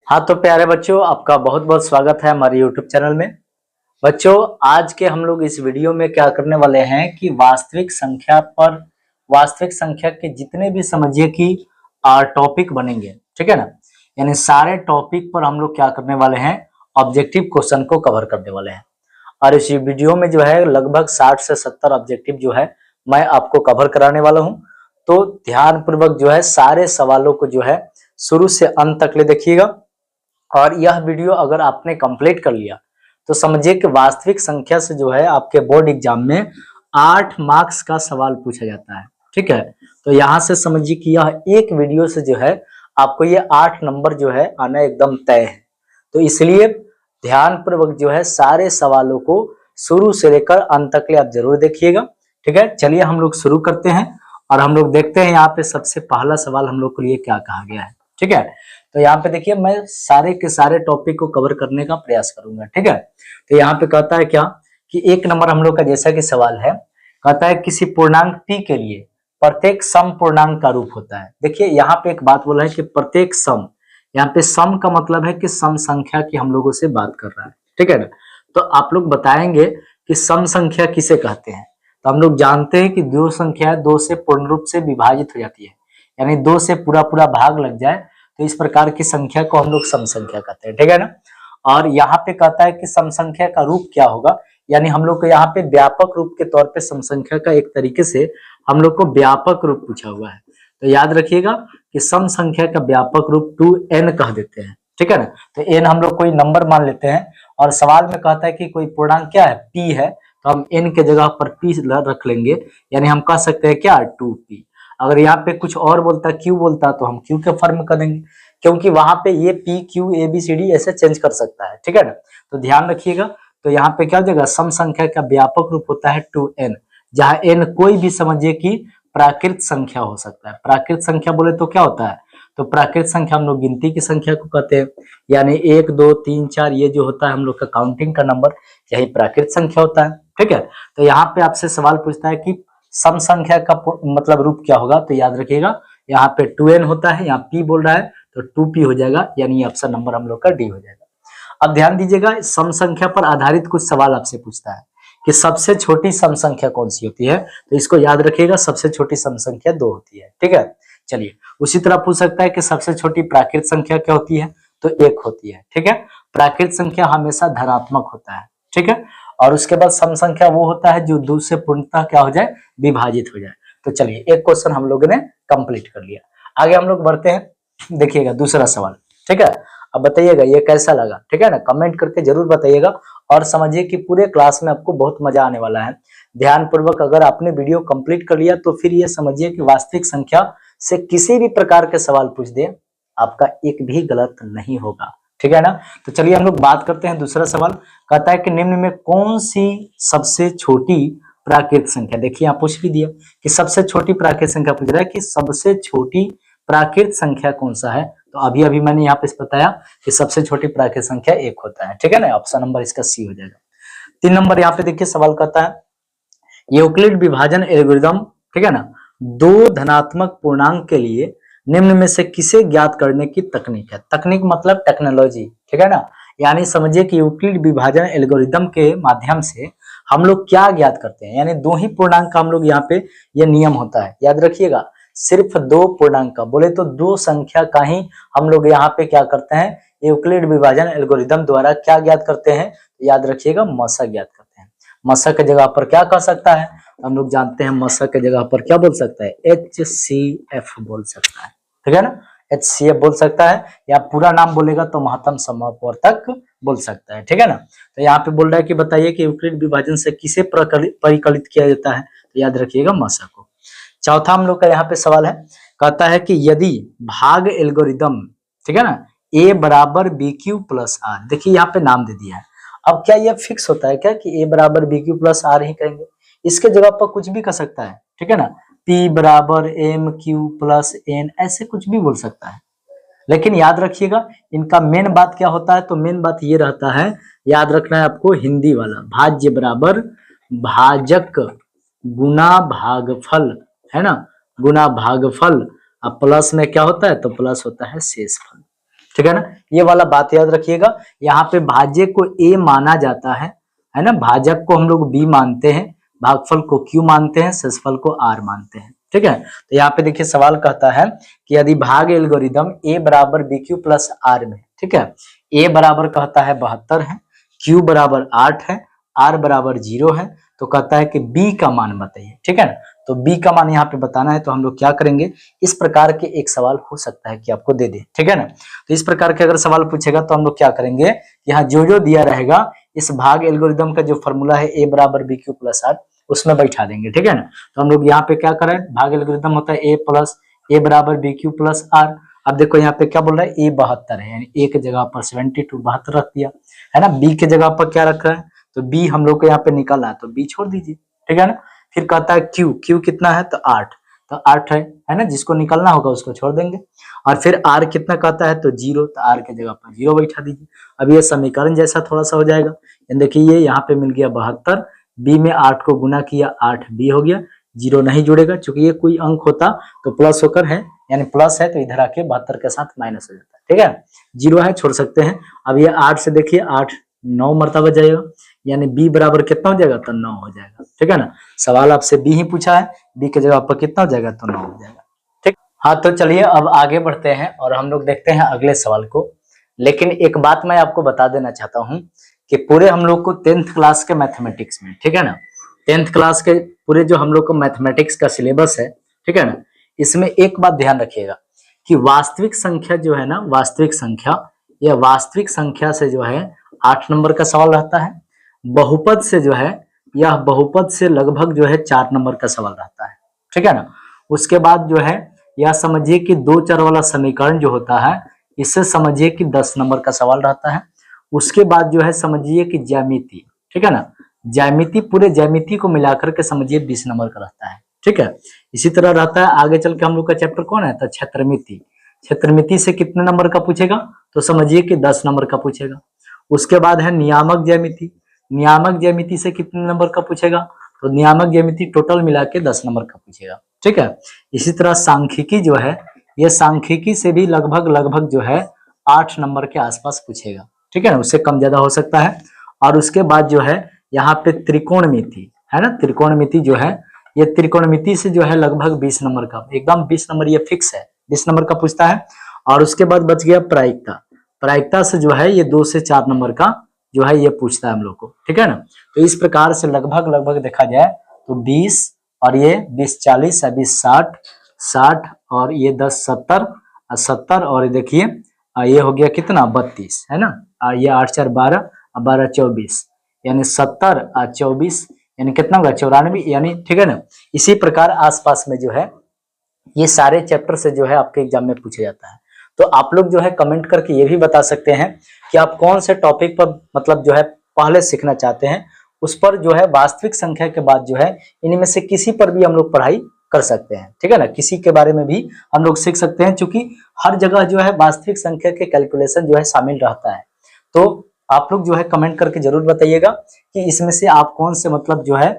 हाँ तो प्यारे बच्चों, आपका बहुत बहुत स्वागत है हमारे YouTube चैनल में। बच्चों, आज के हम लोग इस वीडियो में क्या करने वाले हैं कि वास्तविक संख्या के जितने भी समझिए कि टॉपिक बनेंगे, ठीक है ना, यानी सारे टॉपिक पर हम लोग क्या करने वाले हैं, ऑब्जेक्टिव क्वेश्चन को कवर करने वाले हैं। और इस वीडियो में जो है लगभग 60 से 70 ऑब्जेक्टिव जो है मैं आपको कवर कराने वाला हूँ। तो ध्यान पूर्वक जो है सारे सवालों को जो है शुरू से अंत तक ले देखिएगा। और यह वीडियो अगर आपने कंप्लीट कर लिया तो समझिए कि वास्तविक संख्या से जो है आपके बोर्ड एग्जाम में 8 मार्क्स का सवाल पूछा जाता है, ठीक है। तो यहाँ से समझिए कि यह एक वीडियो से जो है आपको ये 8 नंबर जो है आना एकदम तय है। तो इसलिए ध्यान पूर्वक जो है सारे सवालों को शुरू से लेकर अंत तक ले आप जरूर देखिएगा, ठीक है। चलिए हम लोग शुरू करते हैं और हम लोग देखते हैं यहाँ पे सबसे पहला सवाल हम लोग के लिए क्या कहा गया है, ठीक है। तो यहाँ पे देखिए मैं सारे के सारे टॉपिक को कवर करने का प्रयास करूंगा, ठीक है। तो यहाँ पे कहता है क्या कि एक नंबर हम लोग का जैसा कि सवाल है, कहता है किसी पूर्णांक p के लिए प्रत्येक सम पूर्णांक का रूप होता है। देखिए यहाँ पे एक बात बोला है कि प्रत्येक सम, यहाँ पे सम का मतलब है कि सम संख्या की हम लोगों से बात कर रहा है, ठीक है ना। तो आप लोग बताएंगे कि सम संख्या किसे कहते हैं। तो हम लोग जानते हैं कि दो संख्या दो से पूर्ण रूप से विभाजित हो जाती है, यानी दो से पूरा पूरा भाग लग जाए तो इस प्रकार की संख्या को हम लोग सम संख्या कहते हैं, ठीक है ना। और यहाँ पे कहता है कि सम संख्या का रूप क्या होगा, यानी हम लोग को यहाँ पे व्यापक रूप के तौर पे सम संख्या का एक तरीके से हम लोग को व्यापक रूप पूछा हुआ है। तो याद रखिएगा कि सम संख्या का व्यापक रूप 2n कह देते हैं, ठीक है ना। तो n हम लोग कोई नंबर मान लेते हैं और सवाल में कहता है कि कोई पूर्णांक क्या है, p है, तो हम n के जगह पर p रख लेंगे, यानी हम कह सकते हैं क्या, 2p। अगर यहाँ पे कुछ और बोलता, क्यू बोलता, तो हम क्यू के फॉर्म में कर देंगे, क्योंकि वहां पे ये P Q A B C D ऐसे चेंज कर सकता है, ठीक है ना। तो ध्यान रखिएगा। तो यहाँ पे क्या हो जाएगा, सम संख्या का व्यापक रूप होता है 2n, जहाँ n कोई भी समझिए कि प्राकृत संख्या हो सकता है। प्राकृत संख्या बोले तो क्या होता है, तो प्राकृत संख्या हम लोग गिनती की संख्या को कहते हैं, यानी 1 2 3 4 ये जो होता है हम लोग का काउंटिंग का नंबर, यही प्राकृत संख्या होता है, ठीक है। तो यहाँ पे आपसे सवाल पूछता है कि सम संख्या का मतलब रूप क्या होगा। तो याद रखिएगा यहाँ पे 2n होता है, यहाँ p बोल रहा है तो 2p हो जाएगा, यानी ऑप्शन नंबर हम लोग का डी हो जाएगा। अब ध्यान दीजिएगा, सम संख्या पर आधारित कुछ सवाल आपसे पूछता है कि सबसे छोटी सम संख्या कौन सी होती है। तो इसको याद रखिएगा, सबसे छोटी सम संख्या 2 होती है, ठीक है। चलिए उसी तरह पूछ सकता है कि सबसे छोटी प्राकृत संख्या क्या होती है, तो 1 होती है, ठीक है। प्राकृत संख्या हमेशा धनात्मक होता है, ठीक है। और उसके बाद सम संख्या वो होता है जो 2 से पूर्णतः क्या हो जाए, विभाजित हो जाए। तो चलिए एक क्वेश्चन हम लोगों ने कंप्लीट कर लिया, आगे हम लोग बढ़ते हैं। देखिएगा दूसरा सवाल, ठीक है। अब बताइएगा ये कैसा लगा, ठीक है ना, कमेंट करके जरूर बताइएगा। और समझिए कि पूरे क्लास में आपको बहुत मजा आने वाला है। ध्यान पूर्वक अगर आपने वीडियो कंप्लीट कर लिया तो फिर ये समझिए कि वास्तविक संख्या से किसी भी प्रकार के सवाल पूछ दे, आपका एक भी गलत नहीं होगा, ठीक है ना। तो चलिए हम लोग बात करते हैं दूसरा सवाल। कहता है कि निम्न में कौन सी सबसे छोटी प्राकृत संख्या, देखिए यहाँ पूछ भी दिया कि सबसे छोटी प्राकृत संख्या पूछ रहा है कि सबसे छोटी प्राकृत संख्या कौन सा है। तो अभी अभी मैंने यहाँ पे बताया कि सबसे छोटी प्राकृत संख्या 1 होता है, ठीक है ना। ऑप्शन नंबर इसका सी हो जाएगा। 3 नंबर यहाँ पे देखिए सवाल कहता है यूक्लिड विभाजन एल्गोरिदम, ठीक है ना, दो धनात्मक पूर्णांक के लिए निम्न में से किसे ज्ञात करने की तकनीक है। तकनीक मतलब टेक्नोलॉजी, ठीक है ना। यानी समझिए कि यूक्लिड विभाजन एल्गोरिदम के माध्यम से हम लोग क्या ज्ञात करते हैं, यानी दो ही पूर्णांक का हम लोग यहाँ पे ये नियम होता है, याद रखिएगा। सिर्फ दो पूर्णांक का बोले तो दो संख्या का ही हम लोग यहाँ पे क्या करते हैं, यूक्लिड विभाजन एल्गोरिदम द्वारा क्या ज्ञात करते हैं, याद रखिएगा मसा ज्ञात करते हैं। मसा के जगह पर क्या कह सकता है, हम लोग जानते हैं मसा के जगह पर क्या बोल सकता है, HCF बोल सकता है, ठीक है ना। HCF बोल सकता है, या पूरा नाम बोलेगा तो महत्तम समवर्तक बोल सकता है, ठीक है ना। तो यहाँ पे बोल रहा है कि बताइए कि यूक्लिड विभाजन से किसे परिकलित किया जाता है, तो याद रखिएगा मसा को। चौथा हम लोग का यहाँ पे सवाल है, कहता है कि यदि भाग एल्गोरिदम, ठीक है ना, a बराबर बी क्यू प्लस आर, देखिए यहाँ पे नाम दे दिया है। अब क्या यह फिक्स होता है क्या कि a बराबर बी क्यू प्लस आर ही करेंगे, इसके जगह पर कुछ भी कर सकता है, ठीक है ना। p बराबर एम क्यू प्लस एन ऐसे कुछ भी बोल सकता है, लेकिन याद रखिएगा इनका मेन बात क्या होता है, तो मेन बात ये रहता है, याद रखना है आपको हिंदी वाला, भाज्य बराबर भाजक गुना भागफल, है ना, गुना भागफल। अब प्लस में क्या होता है, तो प्लस होता है शेषफल, ठीक है ना, ये वाला बात याद रखिएगा। यहाँ पे भाज्य को ए माना जाता है ना, भाजक को हम लोग बी मानते हैं, भागफल को क्यू मानते हैं, शेषफल को आर मानते हैं। ठीक है, तो यहाँ पे देखिए सवाल कहता है कि यदि भाग एल्गोरिदम ए बराबर बी क्यू प्लस आर में, ठीक है, ए बराबर कहता है 72 है, क्यू बराबर 8 है, आर बराबर 0 है, तो कहता है कि बी का मान बताइए। ठीक है ना, तो बी का मान यहाँ पे बताना है, तो हम लोग क्या करेंगे, इस प्रकार के एक सवाल हो सकता है कि आपको दे दे। ठीक है ना, तो इस प्रकार के अगर सवाल पूछेगा तो हम लोग क्या करेंगे, यहाँ जो जो दिया रहेगा इस भाग एल्गोरिदम का जो फॉर्मूला है ए बराबर बी क्यू प्लस आर, उसमें बैठा देंगे। ठीक है ना, तो हम लोग यहाँ पे क्या करें, भाग एल्गोरिदम होता है ए बराबर बी क्यू प्लस आर। अब देखो यहाँ पे क्या बोल रहा है, ए 72 है, यानी ए के जगह पर 72 72 रख दिया है ना, बी के जगह पर क्या रख रहा है, तो बी हम लोग को यहाँ पे निकालना है, तो बी छोड़ दीजिए। ठीक है ना, फिर कहता है क्यू कितना है, तो 8, तो 8 है ना, जिसको निकालना होगा उसको छोड़ देंगे। और फिर आर कितना कहता है, तो 0, तो आर के जगह पर 0 बैठा दीजिए। अब ये समीकरण जैसा थोड़ा सा हो जाएगा, देखिए ये यहाँ पे मिल गया 72, बी में 8 को गुना किया 8 बी हो गया, 0 नहीं जुड़ेगा, चूंकि ये कोई अंक होता तो प्लस होकर है, यानी प्लस है तो इधर आके 72 के साथ माइनस हो जाता है। ठीक है, 0 है छोड़ सकते हैं। अब ये 8 से देखिए 8 9 मरतबा जाएगा, यानी बी बराबर कितना हो जाएगा, तो 9 हो जाएगा। ठीक है ना, सवाल आपसे बी ही पूछा है, बी के जगह पर कितना हो जाएगा, तो 9 हो जाएगा। ठीक, हाँ तो चलिए अब आगे बढ़ते हैं और हम लोग देखते हैं अगले सवाल को। लेकिन एक बात मैं आपको बता देना चाहता हूँ कि पूरे हम लोग को 10th क्लास के मैथमेटिक्स में, ठीक है ना, 10th क्लास के पूरे जो हम लोग को मैथमेटिक्स का सिलेबस है, ठीक है ना, इसमें एक बात ध्यान रखिएगा कि वास्तविक संख्या जो है ना, वास्तविक संख्या, यह वास्तविक संख्या से जो है 8 नंबर का सवाल रहता है, बहुपद से जो है, यह बहुपद से लगभग जो है 4 नंबर का सवाल रहता है। ठीक है ना, उसके बाद जो है यह समझिए कि 2 चर वाला समीकरण जो होता है, इससे समझिए कि 10 नंबर का सवाल रहता है। उसके बाद जो है समझिए कि ज्यामिति, ठीक है ना, ज्यामिति, पूरे ज्यामिति को मिलाकर के समझिए 20 नंबर का रहता है। ठीक है, इसी तरह रहता है आगे चल के हम लोग का चैप्टर कौन है, तो क्षेत्रमिति। क्षेत्रमिति से कितने नंबर का पूछेगा, तो समझिए कि 10 नंबर का पूछेगा। उसके बाद है नियामक ज्यामिति, नियामक ज्यामिति से कितने नंबर का पूछेगा, तो नियामक ज्यामिति टोटल मिला के 10 नंबर का पूछेगा। ठीक है, इसी तरह सांख्यिकी जो है, ये सांख्यिकी से भी लगभग जो है 8 नंबर के आसपास पूछेगा। ठीक है ना, उससे कम ज्यादा हो सकता है। और उसके बाद जो है यहाँ पे त्रिकोणमिति है ना, त्रिकोणमिति जो है, ये त्रिकोणमिति से जो है लगभग 20 नंबर का, एकदम 20 नंबर ये फिक्स है, 20 नंबर का पूछता है। और उसके बाद बच गया प्रायिकता, प्रायिकता से जो है ये 2 से 4 नंबर का जो है ये पूछता है हम लोग को। ठीक है ना, तो इस प्रकार से लगभग देखा जाए तो 20 और ये 20 40 है, 20 60 और ये 10 70 और देखिए ये हो गया कितना 32 है ना, ये 8 4 12 12 24, यानी 70 और 24 यानी कितना होगा 94, यानी ठीक है ना। इसी प्रकार आसपास में जो है ये सारे चैप्टर से जो है आपके एग्जाम में पूछा जाता है। तो आप लोग जो है कमेंट करके ये भी बता सकते हैं कि आप कौन से टॉपिक पर मतलब जो है पहले सीखना चाहते हैं, उस पर जो है वास्तविक संख्या के बाद जो है इनमें से किसी पर भी हम लोग पढ़ाई कर सकते हैं। ठीक है ना, किसी के बारे में भी हम लोग सीख सकते हैं, क्योंकि हर जगह जो है वास्तविक संख्या के कैलकुलेशन जो है शामिल रहता है। तो आप लोग जो है कमेंट करके जरूर बताइएगा कि इसमें से आप कौन से मतलब जो है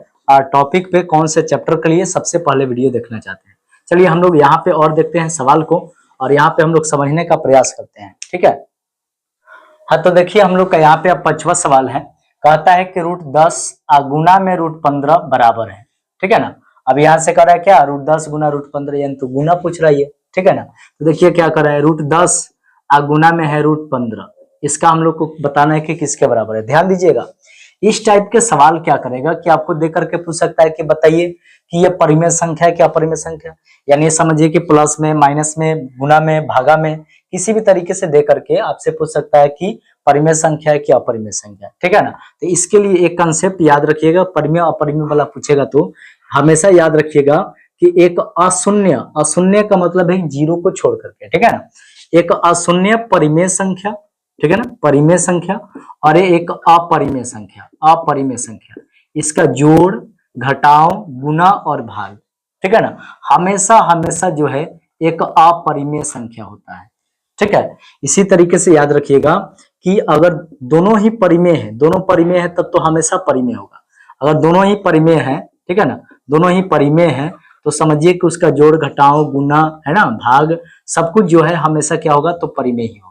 टॉपिक पे कौन से चैप्टर के लिए सबसे पहले वीडियो देखना चाहते हैं। चलिए हम लोग यहाँ पे और देखते हैं सवाल को, और यहाँ पे हम लोग समझने का प्रयास करते हैं। ठीक है, हाँ तो देखिए हम लोग का यहाँ पे अब 5वां सवाल है, कहता है कि √10 गुना में √15 बराबर है। ठीक है ना, अब यहाँ से कर रहा है क्या, √10 गुना √15, यानी तो गुना पूछ रहा है। ठीक है ना, तो देखिए क्या कर रहा है, √10 गुना में है √15, इसका हम लोग को बताना है कि किसके बराबर है। ध्यान दीजिएगा, इस टाइप के सवाल क्या करेगा कि आपको दे करके पूछ सकता है कि बताइए कि ये परिमेय संख्या है क्या, अपरिमेय संख्या, यानी समझिए कि प्लस में, माइनस में, गुना में, भागा में, किसी भी तरीके से दे करके आपसे पूछ सकता है कि परिमेय संख्या है कि अपरिमेय संख्या। ठीक है ना, तो इसके लिए एक कंसेप्ट याद रखिएगा, परिमेय अपरिमेय वाला पूछेगा तो हमेशा याद रखिएगा कि एक अशून्य, अशून्य का मतलब है 0 को छोड़ करके। ठीक है ना, एक अशून्य परिमेय संख्या, ठीक है ना, परिमेय संख्या, और एक अपरिमेय संख्या, अपरिमेय संख्या, इसका जोड़, घटाव, गुना और भाग, ठीक है ना, हमेशा जो है एक अपरिमेय संख्या होता है। ठीक है, इसी तरीके से याद रखिएगा कि अगर दोनों ही परिमेय है, दोनों परिमेय है तब तो हमेशा परिमेय होगा। अगर दोनों ही परिमेय है, ठीक है ना, दोनों ही परिमेय है तो समझिए कि उसका जोड़, घटाव, गुना है ना, भाग, सब कुछ जो है हमेशा क्या होगा, तो परिमेय ही होगा।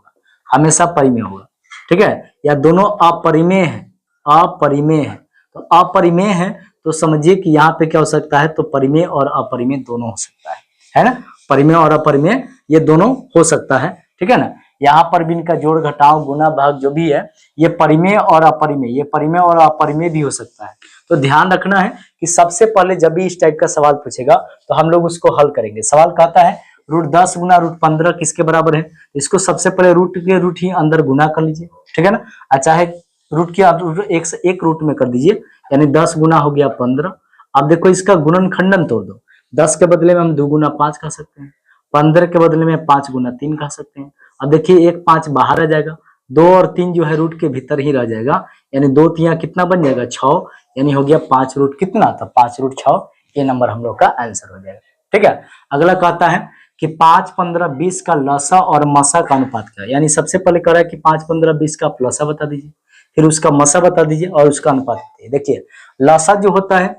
हमेशा परिमेय होगा, ठीक है। या दोनों अपरिमेय है, अपरिमेय है, तो अपरिमेय है तो समझिए कि यहाँ पे क्या हो सकता है, तो परिमेय और अपरिमेय दोनों हो सकता है ना। परिमेय और अपरिमेय ये दोनों हो सकता है, ठीक है ना। यहाँ पर भी इनका जोड़ घटाव गुना भाग जो भी है ये परिमेय और अपरिमेय, ये परिमेय और अपरिमेय भी हो सकता है। तो ध्यान रखना है कि सबसे पहले जब भी इस टाइप का सवाल पूछेगा तो हम लोग उसको हल करेंगे। सवाल कहता है √10 गुना √15 किसके बराबर है, इसको सबसे पहले रूट के रूट ही अंदर गुना कर लीजिए, ठीक है ना। चाहे रूट के एक से एक रूट में कर दीजिए, यानी 10 गुना हो गया 15। अब देखो इसका गुणनखंडन तोड़ दो, 10 के बदले में हम 2 गुना 5 कह सकते हैं, 15 के बदले में 5 गुना 3 कह सकते हैं। अब देखिए एक 5 बाहर आ जाएगा, 2 और 3 जो है रूट के भीतर ही रह जाएगा, यानी 2 3 कितना बन जाएगा 6, यानी हो गया 5 रूट कितना था 5 रूट 6, ये नंबर हम लोग का आंसर हो जाएगा, ठीक है। अगला कहता है कि 5 15 20 का लसा और मसा का अनुपात क्या है, यानी सबसे पहले कह रहा है कि 5 15 20 का आप लसा बता दीजिए, फिर उसका मसा बता दीजिए और उसका अनुपात बताइए। देखिए लसा जो होता है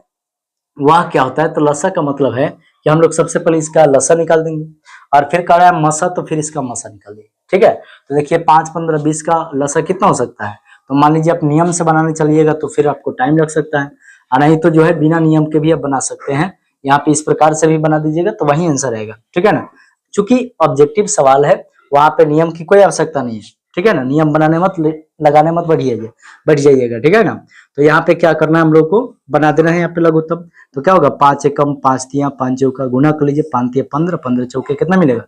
वह क्या होता है, तो लसा का मतलब है कि हम लोग सबसे पहले इसका लसा निकाल देंगे और फिर कह रहा है मसा, तो फिर इसका मसा निकाल देंगे, ठीक है। तो देखिए 5 15 20 का लसा कितना हो सकता है, तो मान लीजिए आप नियम से बनाने चलिएगा तो फिर आपको टाइम लग सकता है, और नहीं तो जो है बिना नियम के भी आप बना सकते हैं। यहाँ पे इस प्रकार से भी बना दीजिएगा तो वही आंसर आएगा, ठीक है ना। चूंकि ऑब्जेक्टिव सवाल है वहां पे नियम की कोई आवश्यकता नहीं है, ठीक है ना। नियम बनाने मत लगाने मत बैठ जाइएगा, ठीक है ना। तो यहाँ पे क्या करना है हम लोग को बना देना है यहाँ पे लघुत्तम। तो क्या होगा 5 एकम 5 तिया 5 चौका गुना कर लीजिए, 5 तिया 15 15 चौके कितना मिलेगा,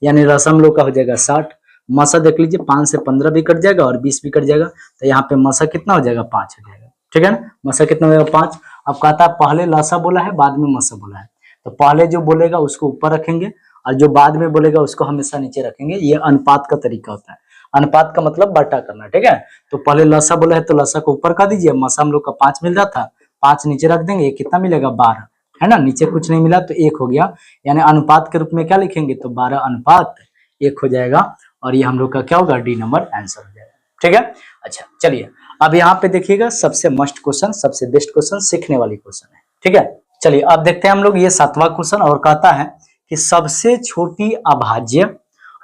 यानी रस हम लोग का हो जाएगा 60। मसा देख लीजिए 5 से 15 भी कट जाएगा और 20 भी कट जाएगा, तो यहाँ पे मसा कितना हो जाएगा 5 हो जाएगा, ठीक है ना। मसा कितना हो जाएगा 5। अब कहता है पहले लसा बोला है बाद में मसा बोला है, तो पहले जो बोलेगा उसको ऊपर रखेंगे और जो बाद में बोलेगा उसको हमेशा नीचे रखेंगे। ये अनुपात का तरीका होता है, अनुपात का मतलब बटा करना, ठीक है। तो पहले लसा बोला है तो लसा को ऊपर कर दीजिए, मसा हम लोग का 5 मिल रहा था, 5 नीचे रख देंगे, कितना मिलेगा 12, है ना। नीचे कुछ नहीं मिला तो 1 हो गया, यानी अनुपात के रूप में क्या लिखेंगे, तो 12 अनुपात 1 हो जाएगा, और ये हम लोग का क्या होगा डी नंबर आंसर हो जाएगा, ठीक है। अच्छा चलिए अब यहाँ पे देखिएगा सबसे मस्ट क्वेश्चन, सबसे बेस्ट क्वेश्चन, सीखने वाली क्वेश्चन है, ठीक है। चलिए अब देखते हैं हम लोग ये 7वां क्वेश्चन, और कहता है कि सबसे छोटी अभाज्य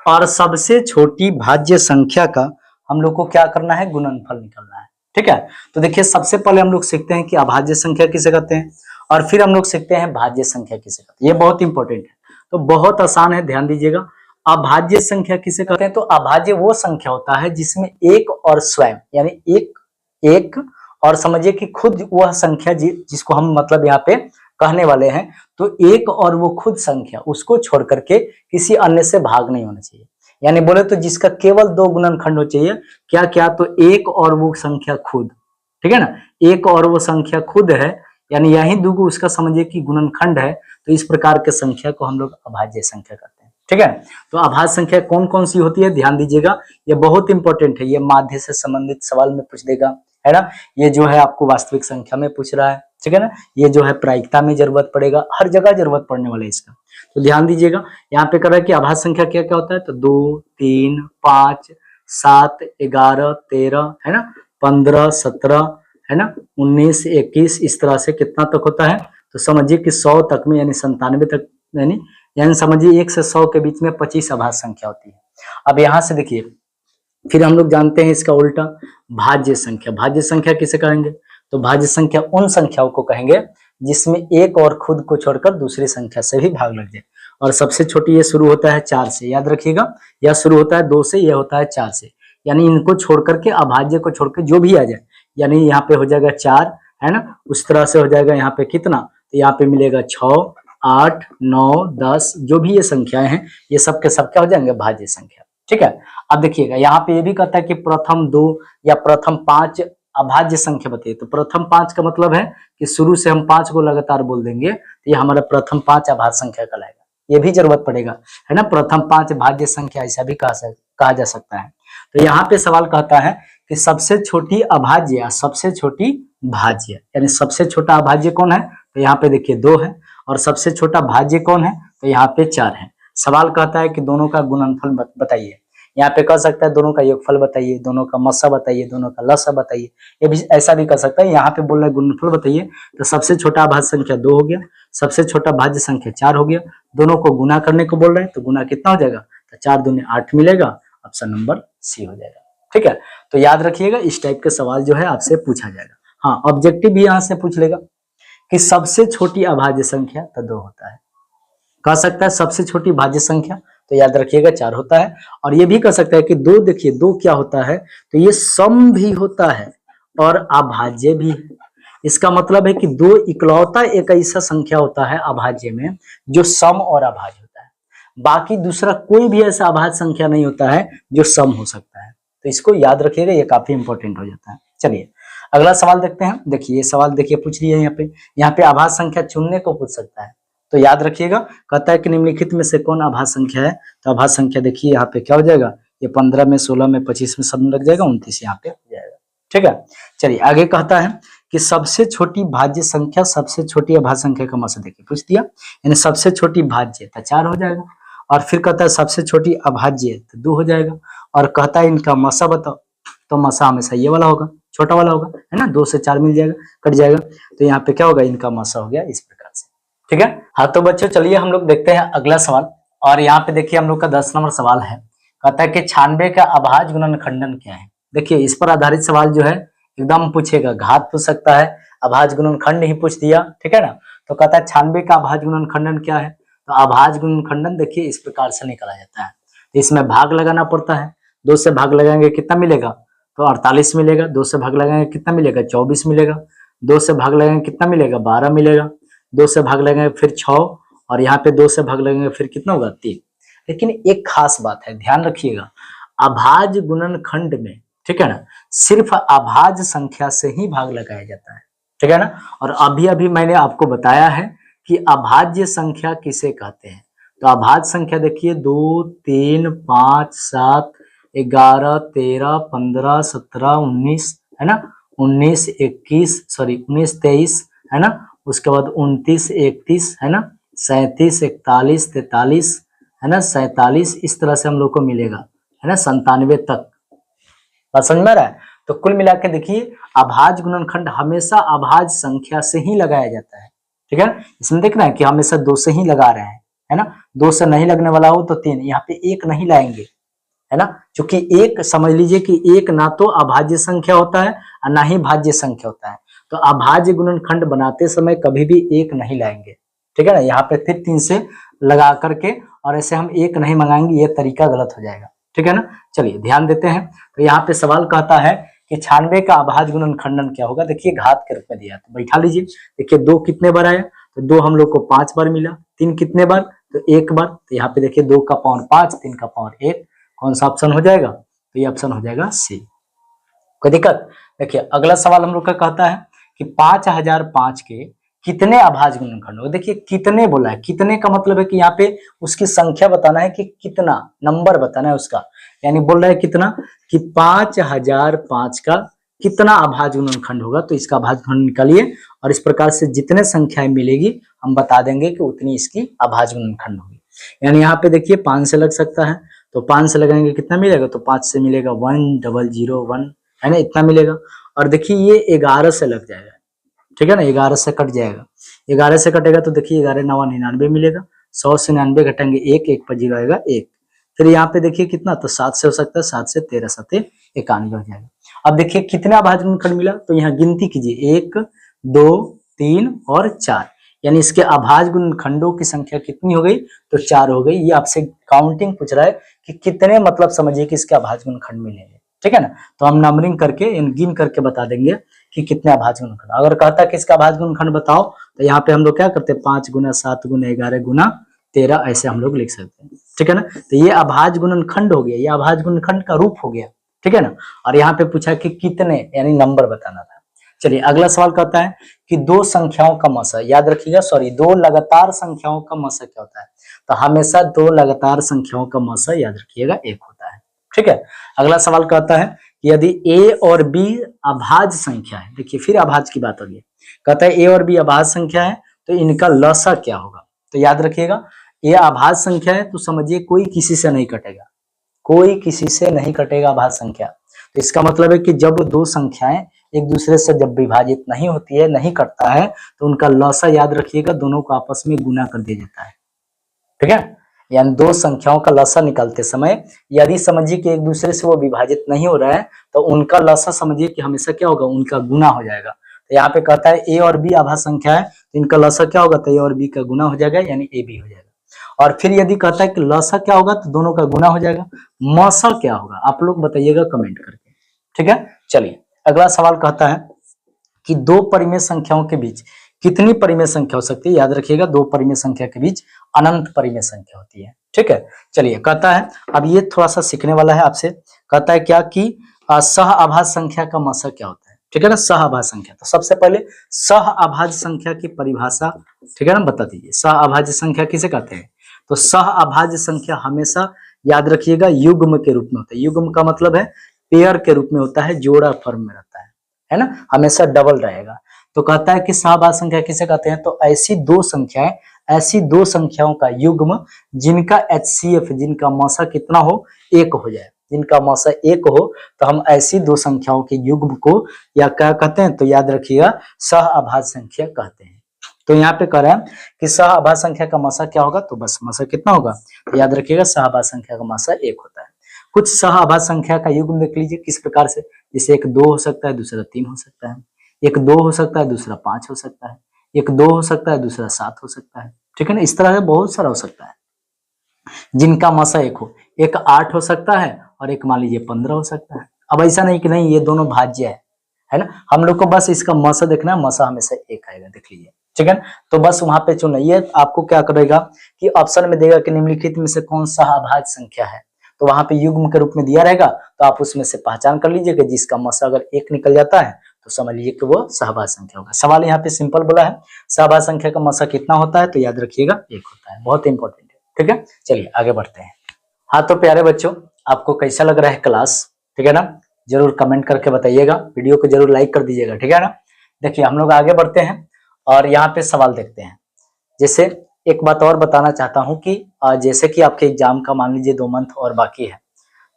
और सबसे छोटी भाज्य संख्या का हम लोग को क्या करना है, गुणनफल निकालना है, ठीक है। तो देखिए सबसे पहले हम लोग सीखते हैं कि अभाज्य संख्या किसे कहते हैं, और फिर हम लोग सीखते हैं भाज्य संख्या किसे कहते हैं। ये बहुत इंपॉर्टेंट है, तो बहुत आसान है, ध्यान दीजिएगा। अभाज्य संख्या किसे कहते हैं, तो अभाज्य वो संख्या होता है जिसमें एक और स्वयं, यानी एक और समझिए कि खुद वह संख्या जिसको हम मतलब यहाँ पे कहने वाले हैं, तो एक और वो खुद संख्या उसको छोड़ करके किसी अन्य से भाग नहीं होना चाहिए। यानी बोले तो जिसका केवल 2 गुणनखंड हो चाहिए, क्या क्या, तो एक और वो संख्या खुद, ठीक है ना। एक और वो संख्या खुद है, यानी यही दूगो उसका समझिए कि गुणनखंड है, तो इस प्रकार के संख्या को हम लोग अभाज्य संख्या कहते हैं, ठीक है। तो अभाज्य संख्या कौन कौन सी होती है, ध्यान दीजिएगा, ये बहुत इंपॉर्टेंट है, ये माध्य से संबंधित सवाल में पूछ देगा, है ना। ये जो है आपको वास्तविक संख्या में पूछ रहा है, ठीक है ना। ये जो है प्रायिकता में जरूरत पड़ेगा, हर जगह जरूरत पड़ने वाला है इसका। तो ध्यान दीजिएगा यहाँ पे कर रहा है कि अभाज्य संख्या क्या क्या होता है, तो 2 3 5 7 11 13, है ना, 15 17, है ना, 19 21, इस तरह से कितना तक होता है, तो समझिए कि 100 तक में, यानी 97 तक, यानी समझिए 1 से 100 के बीच में 25 अभाज्य संख्या होती है। अब यहाँ से देखिए फिर हम लोग जानते हैं इसका उल्टा भाज्य संख्या। भाज्य संख्या किसे कहेंगे, तो भाज्य संख्या उन संख्याओं को कहेंगे जिसमें एक और खुद को छोड़कर दूसरी संख्या से भी भाग लग जाए। और सबसे छोटी ये शुरू होता है 4 से, याद रखिएगा, यह शुरू होता है 2 से, यह होता है 4 से, यानी इनको छोड़ करके अभाज्य को छोड़ के जो भी आ जाए, यानी यहाँ पे हो जाएगा 4, है ना, उस तरह से हो जाएगा यहाँ पे कितना, तो यहाँ पे मिलेगा 6 8 9 10, जो भी ये संख्याएं हैं ये सब के सब क्या हो जाएंगे, भाज्य संख्या, ठीक है। अब देखिएगा यहाँ पे ये भी कहता है कि प्रथम 2 या प्रथम 5 अभाज्य संख्या बताइए, तो प्रथम 5 का मतलब है कि शुरू से हम 5 को लगातार बोल देंगे तो ये हमारा प्रथम 5 अभाज्य संख्या कहलाएगा। ये भी जरूरत पड़ेगा, है ना, प्रथम 5 भाज्य संख्या ऐसा भी कहा जा सकता है। तो यहाँ पे सवाल कहता है कि सबसे छोटी अभाज्य या सबसे छोटी भाज्य, यानी सबसे छोटा अभाज्य कौन है, तो यहाँ पे देखिए 2 है, और सबसे छोटा भाज्य कौन है, तो यहाँ पे 4 है। सवाल कहता है कि दोनों का गुणनफल बताइए। यहाँ पे कह सकता है दोनों का योगफल बताइए, दोनों का मस्सा बताइए, दोनों का लसा बताइए, ये भी ऐसा भी कर सकता है। यहाँ पे बोल रहा है गुणनफल बताइए, तो सबसे छोटा भाज्य संख्या 2 हो गया, सबसे छोटा भाज्य संख्या 4 हो गया, दोनों को गुना करने को बोल रहे हैं, तो गुना कितना हो जाएगा, तो 4 दूनी 8 मिलेगा, ऑप्शन नंबर सी हो जाएगा। ठीक है, तो याद रखिएगा इस टाइप के सवाल जो है आपसे पूछा जाएगा। हाँ, ऑब्जेक्टिव भी यहाँ से पूछ लेगा कि सबसे छोटी अभाज्य संख्या तो 2 होता है, कह सकता है सबसे छोटी भाज्य संख्या, तो याद रखिएगा 4 होता है। और ये भी कह सकता है कि 2, देखिए 2 क्या होता है, तो ये सम भी होता है और अभाज्य भी है। इसका मतलब है कि 2 इकलौता एक ऐसा संख्या होता है अभाज्य में जो सम और अभाज्य होता है, बाकी दूसरा कोई भी ऐसा अभाज्य संख्या नहीं होता है जो सम हो सकता है। तो इसको याद रखिएगा, ये काफी इंपॉर्टेंट हो जाता है। चलिए अगला सवाल देखते हैं। देखिए ये सवाल देखिए पूछ लिया है, यहाँ पे अभाज्य संख्या चुनने को पूछ सकता है, तो याद रखिएगा कहता है कि निम्नलिखित में से कौन अभाज्य संख्या है, तो अभाज्य संख्या देखिए यहाँ पे क्या हो जाएगा, ये 15 में 16 में 25 में सब में लग जाएगा, 29 यहाँ पे हो जाएगा। ठीक है, चलिए आगे कहता है कि सबसे छोटी भाज्य संख्या सबसे छोटी अभाज्य संख्या का मसा देखिए पूछ दिया, यानी सबसे छोटी भाज्य तो 4 हो जाएगा, और फिर कहता है सबसे छोटी अभाज्य तो 2 हो जाएगा, और कहता है इनका मसा बताओ, तो मसा हमेशा ये वाला होगा, छोटा वाला होगा, है ना, 2 से 4 मिल जाएगा, कट जाएगा, तो यहाँ पे क्या होगा, इनका मसा हो गया इस प्रकार से। ठीक है, हाँ तो बच्चों चलिए हम लोग देखते हैं अगला सवाल, और यहाँ पे देखिए हम लोग का 10 नंबर सवाल है, कहता है कि 96 का अभाज्य गुणनखंडन क्या है। देखिए इस पर आधारित सवाल जो है एकदम पूछेगा, घात पूछ सकता है, अभाज्य गुणनखंड ही पूछ दिया, ठीक है ना। तो कहता है 96 का अभाज्य गुणनखंडन क्या है, तो अभाज्य गुणनखंडन देखिए इस प्रकार से निकाला जाता है, तो इसमें भाग लगाना पड़ता है, 2 से भाग लगाएंगे कितना मिलेगा, तो 48 मिलेगा, 2 से भाग लगाएंगे कितना मिलेगा, 24 मिलेगा, 2 से भाग लगाएंगे कितना मिलेगा, 12 मिलेगा, 2 से भाग लगाएंगे फिर 6, और यहाँ पे 2 से भाग लगाएंगे फिर कितना होगा, 3। लेकिन एक खास बात है, ध्यान रखिएगा, अभाज्य गुणनखंड में, ठीक है ना, सिर्फ अभाज्य संख्या से ही भाग लगाया जाता है, ठीक है ना। और अभी अभी मैंने आपको बताया है कि अभाज्य संख्या किसे कहते हैं, तो अभाज्य संख्या देखिए 2, 3, 5, 7, 11, 13, 15, 17, 19, है ना, 19, 21, सॉरी 19, 23, है ना, उसके बाद 29, 31, है ना, 37, 41, 43, है ना, 47, इस तरह से हम लोग को मिलेगा, है ना, 97 तक। बात समझ में आ रहा है। तो कुल मिला के देखिए अभाज्य गुणनखंड हमेशा अभाज्य संख्या से ही लगाया जाता है, ठीक है। इसमें देखना है कि हमेशा 2 से ही लगा रहे हैं, है ना, 2 से नहीं लगने वाला हो तो 3, यहाँ पे 1 नहीं लाएंगे, है ना, क्योंकि एक समझ लीजिए कि एक ना तो अभाज्य संख्या होता है और ना ही भाज्य संख्या होता है, तो अभाज्य गुणनखंड बनाते समय कभी भी 1 नहीं लाएंगे, ठीक है ना। यहाँ पे फिर 3 से लगा करके और ऐसे हम 1 नहीं मंगाएंगे, ये तरीका गलत हो जाएगा, ठीक है ना। चलिए ध्यान देते हैं, तो यहाँ पे सवाल कहता है कि 96 का अभाज्य गुणनखंडन क्या होगा, देखिए घात के रूप में दिया, तो बैठा लीजिए। देखिए 2 कितने बार आया, तो 2 हम लोग को 5 बार मिला, 3 कितने बार, तो 1 बार, तो यहाँ पे देखिए 2 का पावर 5, 3 का पावर 1, कौन सा ऑप्शन हो जाएगा, तो ये ऑप्शन हो जाएगा सी। कोई दिक्कत। देखिए अगला सवाल हम लोग का कहता है कि 5005 के कितने अभाज्य गुणनखंड हो। देखिए कितने बोला है, कितने का मतलब है कि यहाँ पे उसकी संख्या बताना है कि कितना नंबर बताना है उसका, यानी बोल रहा है कितना, कि 5005 का कितना अभाज्य गुणनखंड होगा, तो इसका अभाज्य गुणनखंड निकालिए, और इस प्रकार से जितने संख्याएं मिलेगी हम बता देंगे कि उतनी इसकी अभाज्य गुणनखंड होगी। यानी यहाँ पे देखिए 5 से लग सकता है, तो 5 से लगाएंगे कितना मिलेगा, तो 5 से मिलेगा 1001, है ना, इतना मिलेगा। और देखिए ये 11 से लग जाएगा, ठीक है ना, 11 से कट जाएगा, 11 से कटेगा तो देखिए 11 9 99 मिलेगा, 100 से 99 घटाएंगे 1, 1 पर 0 आएगा 1, फिर यहाँ पे देखिए कितना, तो 7 से हो सकता है, 7 से 13 7 91 हो जाएगा। अब देखिए कितना अभाज्य गुणनखंड मिला, तो यहाँ गिनती कीजिए 1 2 3 और 4, यानी इसके अभाज्य गुणनखंडों की संख्या कितनी हो गई, तो 4 हो गई। ये आपसे काउंटिंग पूछ रहा है कि कितने, मतलब समझिए कि इसके अभाज्य गुणनखंड मिलेंगे, ठीक है ना। तो हम नंबरिंग करके गिन करके बता देंगे कि कितने अभाज्य गुणनखंड। अगर कहता है कि इसका अभाज्य गुणनखंड बताओ, तो यहाँ पे हम लोग क्या करते हैं, 5 गुना 7 गुना 11 गुना 13 ऐसे हम लोग लिख सकते हैं, ठीक है ना। तो ये अभाज्य गुणनखंड हो गया, ये अभाज्य गुणनखंड का रूप हो गया, ठीक है ना। और यहाँ पे पूछा कि कितने, यानी नंबर बताना था। चलिए अगला सवाल कहता है कि 2 संख्याओं का मसा, याद रखिएगा, सॉरी 2 लगातार संख्याओं का मसा क्या होता है, तो हमेशा 2 लगातार संख्याओं का मसा याद रखिएगा 1 होता है, ठीक है। अगला सवाल कहता है कि यदि a और b अभाज्य संख्या है, देखिए फिर अभाज्य की बात होगी, कहता है a और b अभाज्य संख्या है तो इनका लसा क्या होगा, तो याद रखिएगा ये अभाज्य संख्या है तो समझिए कोई किसी से नहीं कटेगा, कोई किसी से नहीं कटेगा अभाज्य संख्या। तो इसका मतलब है कि जब 2 संख्याएं एक दूसरे से जब विभाजित नहीं होती है, नहीं कटता है, तो उनका लसा याद रखिएगा दोनों को आपस में गुना कर दिया जाता है, ठीक है। यानी दो संख्याओं का लसा निकालते समय यदि समझिए कि एक दूसरे से वो विभाजित नहीं हो रहा है तो उनका लसा समझिए कि हमेशा क्या होगा, उनका गुना हो जाएगा। तो यहाँ पे कहता है ए और बी आभा संख्या है तो इनका लसा क्या होगा, तो ए और बी का गुना हो जाएगा यानी ए बी हो जाएगा। और फिर यदि कहता है कि लसा क्या होगा तो दोनों का गुना हो जाएगा। मसा क्या होगा आप लोग बताइएगा कमेंट करके, ठीक है। चलिए अगला सवाल कहता है कि दो परिमेय संख्याओं के बीच कितनी परिमेय संख्या हो सकती है। याद रखिएगा दो परिमेय संख्या के बीच अनंत परिमेय संख्या होती है, ठीक है। चलिए कहता है, अब ये थोड़ा सा सीखने वाला है आपसे। कहता है क्या कि सह अभाज्य संख्या का मसा क्या होता है, ठीक है ना। सह अभाज्य संख्या, तो सबसे पहले सह अभाज्य संख्या की परिभाषा, ठीक है ना, बता दीजिए। सह अभाज्य संख्या किसे कहते हैं, तो सह अभाज्य संख्या हमेशा याद रखिएगा युग्म के रूप में होता है। युग्म का मतलब है पेयर के रूप में होता है, जोड़ा फॉर्म में रहता है ना, हमेशा डबल रहेगा। तो कहता है कि सहअभाज्य संख्या किसे कहते हैं, तो ऐसी दो संख्याओं का युग्म जिनका HCF, जिनका मसा कितना हो, एक हो जाए। जिनका मसा एक हो तो हम ऐसी दो संख्याओं के युग्म को या क्या कहते हैं, तो याद रखिएगा सहअभाज्य संख्या कहते हैं। तो यहाँ पे कह रहा है कि सहअभाज्य संख्या का मसा क्या होगा, तो बस मसा कितना होगा, तो याद रखिएगा सहअभाज्य संख्या का मसा एक होता है। कुछ सहअभाज्य संख्या का युग्म देख लीजिए किस प्रकार से, जैसे एक 2 हो सकता है, दूसरा 3 हो सकता है, एक 2 हो सकता है, दूसरा 5 हो सकता है, एक 2 हो सकता है, दूसरा 7 हो सकता है, ठीक है ना। इस तरह से बहुत सारा हो सकता है जिनका मसा एक हो। एक 8 हो सकता है और एक मान लीजिए 15 हो सकता है। अब ऐसा नहीं कि नहीं ये दोनों भाज्य है ना, हम लोग को बस इसका मसा देखना है, मसा हमेशा एक आएगा, देख लीजिए, ठीक है। तो बस वहां पे चुनना, ये आपको क्या करेगा कि ऑप्शन में देगा कि निम्नलिखित में से कौन सा अभाज्य संख्या है, तो वहां पे युग्म के रूप में दिया रहेगा, तो आप उसमें से पहचान कर लीजिए कि जिसका मसा अगर एक निकल जाता है तो समझ लीजिए कि वो सहअभाज्य संख्या होगा। सवाल यहाँ पे सिंपल बोला है, सहअभाज्य संख्या का मसा कितना होता है, तो याद रखिएगा एक होता है, बहुत इंपॉर्टेंट है, ठीक है। चलिए आगे बढ़ते हैं। हाँ तो प्यारे बच्चों, आपको कैसा लग रहा है क्लास, ठीक है ना, जरूर कमेंट करके बताइएगा, वीडियो को जरूर लाइक कर दीजिएगा, ठीक है ना। देखिए हम लोग आगे बढ़ते हैं और यहाँ पे सवाल देखते हैं। जैसे एक बात और बताना चाहता हूँ कि जैसे कि आपके एग्जाम का मान लीजिए 2 मंथ और बाकी है,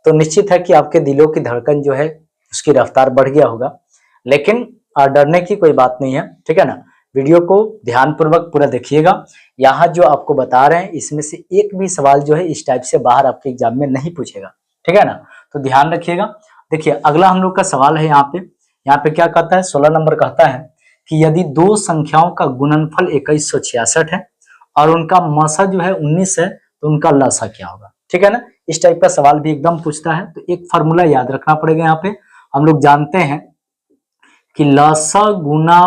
तो निश्चित है कि आपके दिलों की धड़कन जो है उसकी रफ्तार बढ़ गया होगा, लेकिन डरने की कोई बात नहीं है, ठीक है ना। वीडियो को ध्यानपूर्वक पूरा देखिएगा। यहाँ जो आपको बता रहे हैं इसमें से एक भी सवाल जो है इस टाइप से बाहर आपके एग्जाम में नहीं पूछेगा, ठीक है ना, तो ध्यान रखिएगा। देखिए अगला हम लोग का सवाल है यहाँ पे क्या कहता है, 16 नंबर कहता है कि यदि दो संख्याओं का गुणनफल 2166 है और उनका मसा जो है 19 है तो उनका लसा क्या होगा, ठीक है ना। इस टाइप का सवाल भी एकदम पूछता है, तो एक फार्मूला याद रखना पड़ेगा। यहाँ पे हम लोग जानते हैं कि लसा गुना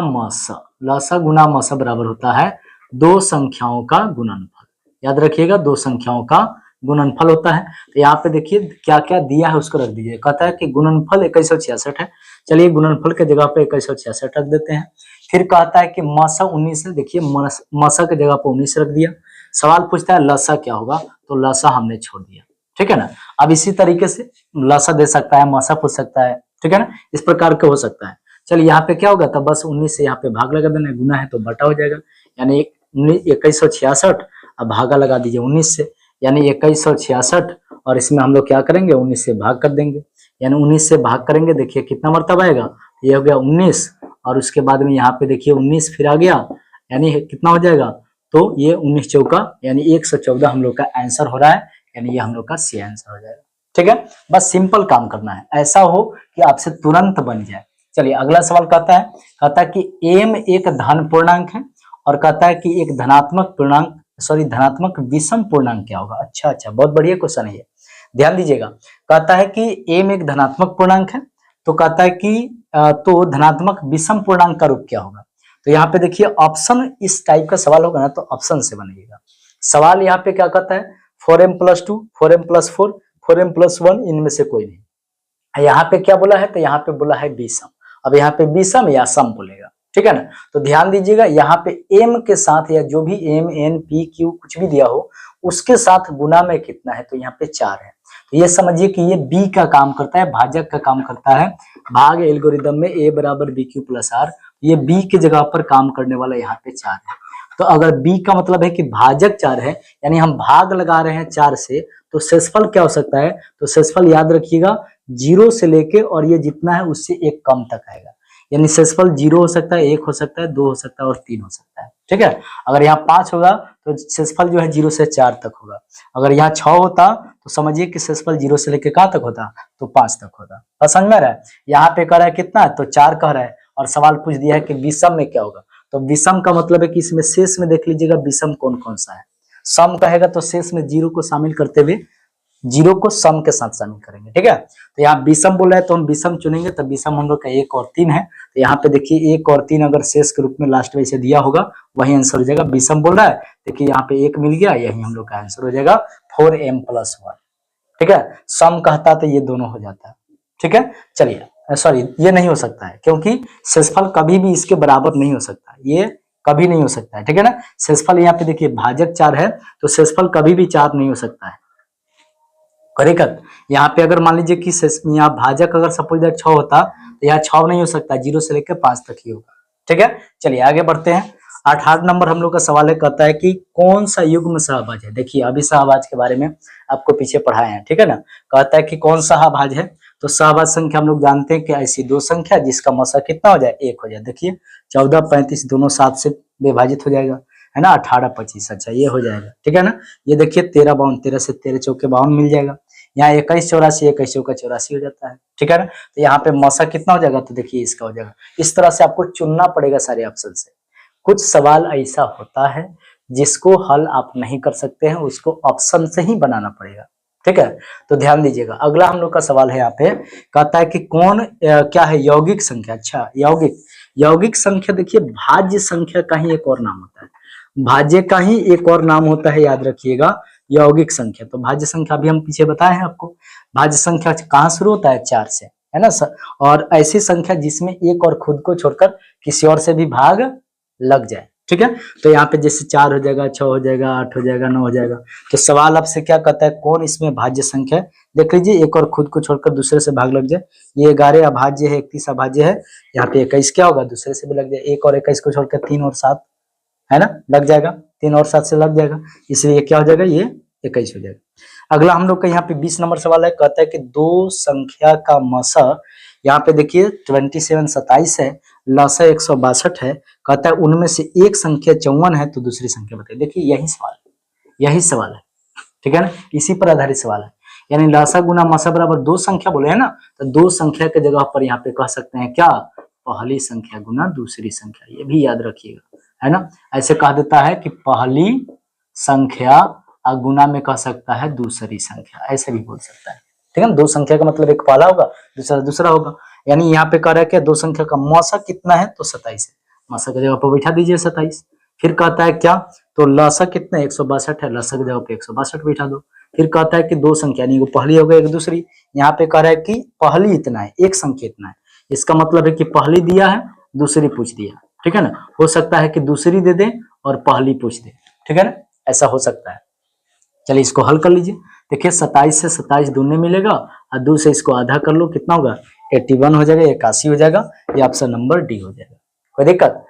मसा बराबर होता है दो संख्याओं का गुणनफल। याद रखिएगा दो संख्याओं का गुणनफल होता है। तो यहाँ पे देखिए क्या क्या दिया है उसको रख दीजिए। कहता है कि गुणनफल 2166 है, चलिए गुणनफल के जगह पे 2166 रख देते हैं। फिर कहता है कि मसा 19 है, देखिए मसा के जगह पे 19 रख दिया। सवाल पूछता है लसा क्या होगा, तो लसा हमने छोड़ दिया, ठीक है ना। अब इसी तरीके से लसा दे सकता है, मसा पूछ सकता है, ठीक है ना, इस प्रकार के हो सकता है। चलिए यहाँ पे क्या होगा, तब बस 19 से यहाँ पे भाग लगा देना है, गुना है तो बटा हो जाएगा, यानी 2166 अब भागा लगा दीजिए 19 से, यानी 2166 और इसमें हम लोग क्या करेंगे 19 से भाग कर देंगे, यानी 19 से भाग करेंगे। देखिए कितना मरतबा आएगा, ये हो गया 19 और उसके बाद में यहाँ पे देखिए 19 फिर आ गया, यानी कितना हो जाएगा, तो ये 19 चौका यानी 114 हम लोग का आंसर हो रहा है, यानी ये हम लोग का सी आंसर हो जाएगा, ठीक है। बस सिंपल काम करना है, ऐसा हो कि आपसे तुरंत बन जाए। चलिए अगला सवाल कहता है कि m एक धन पूर्णांक है और कहता है कि एक धनात्मक विषम पूर्णांक क्या होगा। अच्छा बहुत बढ़िया क्वेश्चन है ये, ध्यान दीजिएगा। कहता है कि m एक धनात्मक पूर्णांक है, तो कहता है कि तो धनात्मक विषम पूर्णांक का रूप क्या होगा। तो यहाँ पे देखिए ऑप्शन, इस टाइप का सवाल होगा ना तो ऑप्शन से बनेगा सवाल। यहाँ पे क्या कहता है 4m+2, 4m+4, 4m+1, इनमें से कोई नहीं। यहाँ पे क्या बोला है, तो यहाँ पे बोला है विषम। अब यहाँ पे विषम या सम बोलेगा, ठीक है ना। तो ध्यान दीजिएगा यहाँ पे m के साथ या जो भी m n p q कुछ भी दिया हो उसके साथ गुना में कितना है, तो यहाँ पे 4 है। तो ये समझिए कि ये b का काम करता है, भाजक का काम करता है। भाग एल्गोरिदम में a बराबर bq + r, ये b की जगह पर काम करने वाला यहाँ पे 4 है। तो अगर b का मतलब है कि भाजक 4 है, यानी हम भाग लगा रहे हैं 4 से, तो शेषफल क्या हो सकता है, तो शेषफल याद रखिएगा 0 से लेके और ये जितना है उससे 1 कम तक आएगा, यानी शेषफल 0 हो सकता है, 1 हो सकता है, 2 हो सकता है और 3 हो सकता है, ठीक है। अगर यहाँ 5 होगा तो शेषफल जो है 0 से 4 तक होगा। अगर यहाँ 6 होता तो समझिए कि शेषफल 0 से लेकर कहाँ तक होता, तो 5 तक होता। और समझ में रहा है, यहाँ पे कह रहा है कितना, तो 4 कह रहा है और सवाल पूछ दिया है कि विषम में क्या होगा। तो विषम का मतलब है कि इसमें शेष में देख लीजिएगा विषम कौन कौन सा है। सम कहेगा तो शेष में 0 को शामिल करते हुए 0 को सम के साथ शामिल करेंगे, ठीक है। तो यहाँ विषम बोला है तो हम विषम चुनेंगे, तो विषम हम लोग का 1 और 3 है। तो यहाँ पे देखिए 1 और 3 अगर शेष के रूप में लास्ट में इसे दिया होगा वही आंसर हो जाएगा। विषम बोल रहा है, देखिए यहाँ पे 1 मिल गया, यही हम लोग का आंसर हो जाएगा 4m+1, ठीक है। सम कहता तो ये दोनों हो जाता है, ठीक है। चलिए सॉरी, ये नहीं हो सकता है क्योंकि शेषफल कभी भी इसके बराबर नहीं हो सकता, ये कभी नहीं हो सकता है, ठीक है ना। शेषफल यहाँ पे देखिए भाजक 4 है तो शेषफल कभी भी 4 नहीं हो सकता है, करेक्ट। यहाँ पे अगर मान लीजिए कि यहाँ भाजक अगर सपोज दैट 6 होता तो यहाँ 6 नहीं हो सकता, 0 से लेकर 5 तक ही होगा, ठीक है। चलिए आगे बढ़ते हैं। 8 नंबर हम लोग का सवाल है, कहता है कि कौन सा युग्म सहभाज है। देखिए अभी सहभाज के बारे में आपको पीछे पढ़ाए हैं, ठीक है ना। कहता है कि कौन सा सहभाज है, तो सहभाज संख्या हम लोग जानते हैं कि ऐसी दो संख्या जिसका मसा कितना हो जाए, 1 हो जाए। देखिए 14 35 दोनों 7 से विभाजित हो जाएगा, है ना। 18 25, अच्छा ये हो जाएगा, ठीक है ना। ये देखिए 13 52, 13 से 13 चौके 52 मिल जाएगा। यहाँ 21 84, 21 चौका 84 हो जाता है, ठीक है ना। तो यहाँ पे मसा कितना हो जाएगा, तो देखिए इसका हो जाएगा। इस तरह से आपको चुनना पड़ेगा सारे ऑप्शन से। कुछ सवाल ऐसा होता है जिसको हल आप नहीं कर सकते हैं, उसको ऑप्शन से ही बनाना पड़ेगा, ठीक है। तो ध्यान दीजिएगा, अगला हम लोग का सवाल है यहाँ पे, कहता है कि कौन क्या है यौगिक संख्या। अच्छा यौगिक संख्या, देखिए भाज्य संख्या का ही एक और नाम होता है, भाज्य का ही एक और नाम होता है, याद रखिएगा यौगिक संख्या। तो भाज्य संख्या भी हम पीछे बताए हैं आपको, भाज्य संख्या कहाँ शुरू होता है, 4 से, है ना। और ऐसी संख्या जिसमें एक और खुद को छोड़कर किसी और से भी भाग लग जाए, ठीक है। तो यहाँ पे जैसे 4 हो जाएगा, 6 हो जाएगा, 8 हो जाएगा, 9 हो जाएगा। तो सवाल आपसे क्या कहता है, कौन इसमें भाज्य संख्या है। देख लीजिए एक और खुद को छोड़कर दूसरे से भाग लग जाए, ये 11 अभाज्य है, 31 अभाज्य है। यहाँ पे 21 क्या होगा, दूसरे से भी लग जाए, 1 और 21 को छोड़कर 3 और 7, है ना, लग जाएगा, 3 और 7 से लग जाएगा, इसलिए क्या हो जाएगा, ये 21 हो जाएगा। अगला हम लोग का यहाँ पे 20 नंबर सवाल है, कहता है कि दो संख्या का मसा, यहाँ पे देखिए 27 27 है, लसा 162 है। कहता है उनमें से एक संख्या 54 है, तो दूसरी संख्या बताइए। देखिए यही सवाल है, ठीक है ना, इसी पर आधारित सवाल है। यानी लसा गुना मसा बराबर दो संख्या बोले है ना, तो दो संख्या के जगह पर यहाँ पे कह सकते हैं क्या, पहली संख्या गुना दूसरी संख्या, ये भी याद रखिएगा, है ना। ऐसे कह देता है कि पहली संख्या गुना में कह सकता है दूसरी संख्या, ऐसे भी बोल सकता है, ठीक है ना। दो संख्या का मतलब एक पहला होगा, दूसरा होगा। यानी यहाँ पे कह रहा है कि दो संख्या का मौसा कितना है, तो 27 है, मौसा की जगह पर बैठा दीजिए 27। फिर कहता है क्या, तो लसा कितना 162 है, लसा की जगह पे 162 बैठा दो। फिर कहता है कि दो संख्या, यानी वो पहली हो गई एक दूसरी। यहाँ पे कह रहा है कि पहली इतना है, एक संख्या इतना है, इसका मतलब है कि पहली दिया है, दूसरी पूछ दिया, ठीक है ना। हो सकता है कि दूसरी दे दे और पहली पूछ दे, ठीक है ना, ऐसा हो सकता है। चलिए इसको हल कर लीजिए। देखिए 27 से 27 दूने मिलेगा और 2 से इसको आधा कर लो, कितना होगा 81 हो जाएगा, 81 हो जाएगा। ये ऑप्शन नंबर डी हो जाएगा, कोई दिक्कत।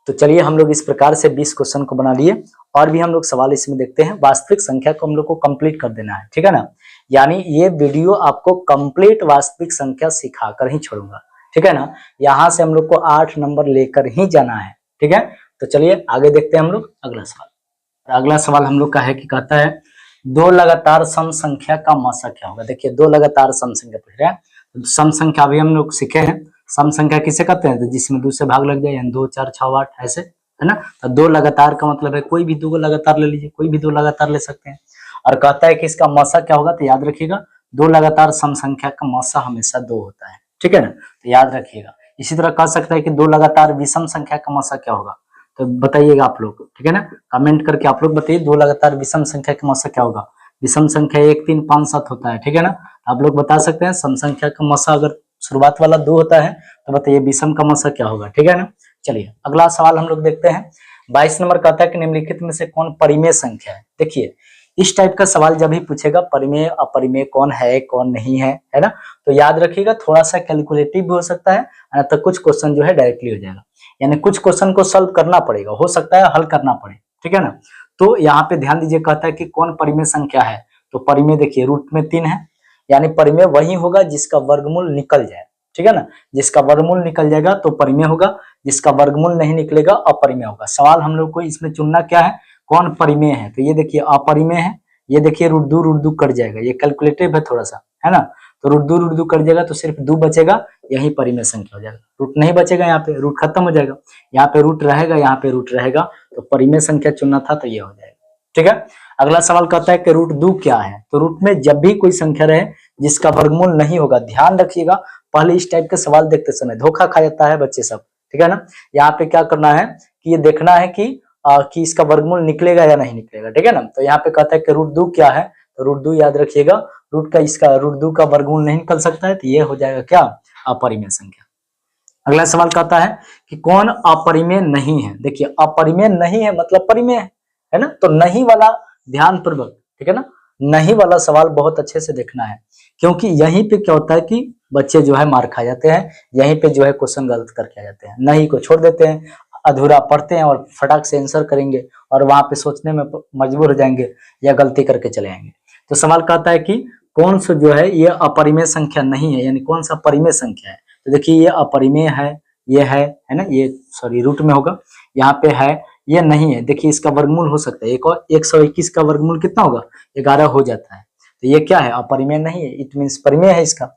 तो चलिए हम लोग इस प्रकार से 20 क्वेश्चन को बना लिए, और भी हम लोग सवाल इसमें देखते हैं। वास्तविक संख्या को हम लोग को कंप्लीट कर देना है, ठीक है ना। यानी ये वीडियो आपको कंप्लीट वास्तविक संख्या सिखाकर ही छोड़ूंगा, ठीक है ना। यहाँ से हम लोग को 8 नंबर लेकर ही जाना है, ठीक है। तो चलिए आगे देखते हैं हम लोग अगला सवाल। अगला सवाल हम लोग का है कि कहता है दो लगातार सम संख्या का मसा क्या होगा। देखिए दो लगातार सम संख्या पूछ रहे हैं, तो सम संख्या अभी हम लोग सीखे हैं। सम संख्या किसे कहते हैं, तो जिसमें 2 से भाग लग जाए, यानी 2 4 6 8 ऐसे, है ना। तो दो लगातार का मतलब है कोई भी दो लगातार ले लीजिए, कोई भी दो लगातार ले सकते हैं। और कहता है कि इसका मसा क्या होगा, तो याद रखिएगा दो लगातार सम संख्या का मसा हमेशा 2 होता है, ठीक है ना, तो याद रखिएगा। इसी तरह कह सकता है कि दो लगातार विषम संख्या का मसा क्या होगा, तो बताइएगा आप लोग, ठीक है ना, कमेंट करके आप लोग बताइए दो लगातार विषम संख्या का मसा क्या होगा। विषम संख्या 1 3 5 7 होता है, ठीक है ना, आप लोग बता सकते हैं। सम संख्या का मसा अगर शुरुआत वाला 2 होता है तो बताइए विषम का मसा क्या होगा, ठीक है ना। चलिए अगला सवाल हम लोग देखते हैं। 22 नंबर कहता है कि निम्नलिखित में से कौन परिमेय संख्या है। देखिए इस टाइप का सवाल जब भी पूछेगा, परिमेय अपरिमेय कौन है कौन नहीं है ना, तो याद रखिएगा थोड़ा सा कैलकुलेटिव भी हो सकता है, तो कुछ क्वेश्चन जो है डायरेक्टली हो जाएगा, यानी कुछ क्वेश्चन को सॉल्व करना पड़ेगा, हो सकता है हल करना पड़े, ठीक है ना। तो यहाँ पे ध्यान दीजिए, कहता है कि कौन परिमेय संख्या है, तो परिमेय देखिए रूट में 3 है, यानी परिमेय वही होगा जिसका वर्गमूल निकल जाए, ठीक है ना। जिसका वर्गमूल निकल जाएगा तो परिमेय होगा, जिसका वर्गमूल नहीं निकलेगा अपरिमेय होगा। सवाल हम लोग को इसमें चुनना क्या है, कौन परिमेय है, तो ये देखिए अपरिमेय है, ये देखिए रूट दू कट जाएगा, ये कैलकुलेटिव है थोड़ा सा, है ना, तो रूट दू कट जाएगा तो सिर्फ दू बचेगा, यही परिमेय संख्या हो जाएगा। रूट नहीं बचेगा, यहाँ पे रूट खत्म हो जाएगा, यहाँ पे रूट रहेगा, यहाँ पे रूट रहेगा, तो परिमेय संख्या चुनना था तो ये हो जाएगा। ठीक है, अगला सवाल कहता है कि रूट दू क्या है, तो रूट में जब भी कोई संख्या रहे जिसका वर्गमूल नहीं होगा, ध्यान रखिएगा पहले इस टाइप के सवाल देखते समय धोखा खा जाता है बच्चे सब, ठीक है ना। यहाँ पे क्या करना है कि ये देखना है कि इसका वर्गमूल निकलेगा या नहीं निकलेगा, ठीक है ना। तो यहाँ पे कहता है कि रूट दू क्या है, तो रूट दू याद रखिएगा, रूट दू का वर्गमूल नहीं निकल सकता है, तो ये हो जाएगा क्या, अपरिमेय संख्या। अगला सवाल कहता है कि कौन अपरिमेय नहीं है। देखिए अपरिमेय नहीं है मतलब परिमेय है ना, तो नहीं वाला ध्यान पूर्वक, ठीक है ना, नहीं वाला सवाल बहुत अच्छे से देखना है, क्योंकि यहीं पे क्या होता है कि बच्चे जो है मार खा जाते हैं, यहीं पे जो है क्वेश्चन गलत करके आ जाते हैं, नहीं को छोड़ देते हैं, अधूरा पढ़ते हैं और फटाक से आंसर करेंगे और वहां पे सोचने में मजबूर हो जाएंगे या गलती करके चले आएंगे। तो सवाल कहता है कि कौन सा जो है ये अपरिमेय संख्या नहीं है, यानी कौन सा परिमेय संख्या है। तो देखिए ये अपरिमेय है, ये है ना, ये सॉरी रूट में होगा, यहाँ पे है, ये नहीं है। देखिए इसका वर्गमूल हो सकता है, एक और 121 का वर्गमूल कितना होगा, 11 हो जाता है, तो ये क्या है, अपरिमेय नहीं है, इट मीन्स परिमेय है इसका।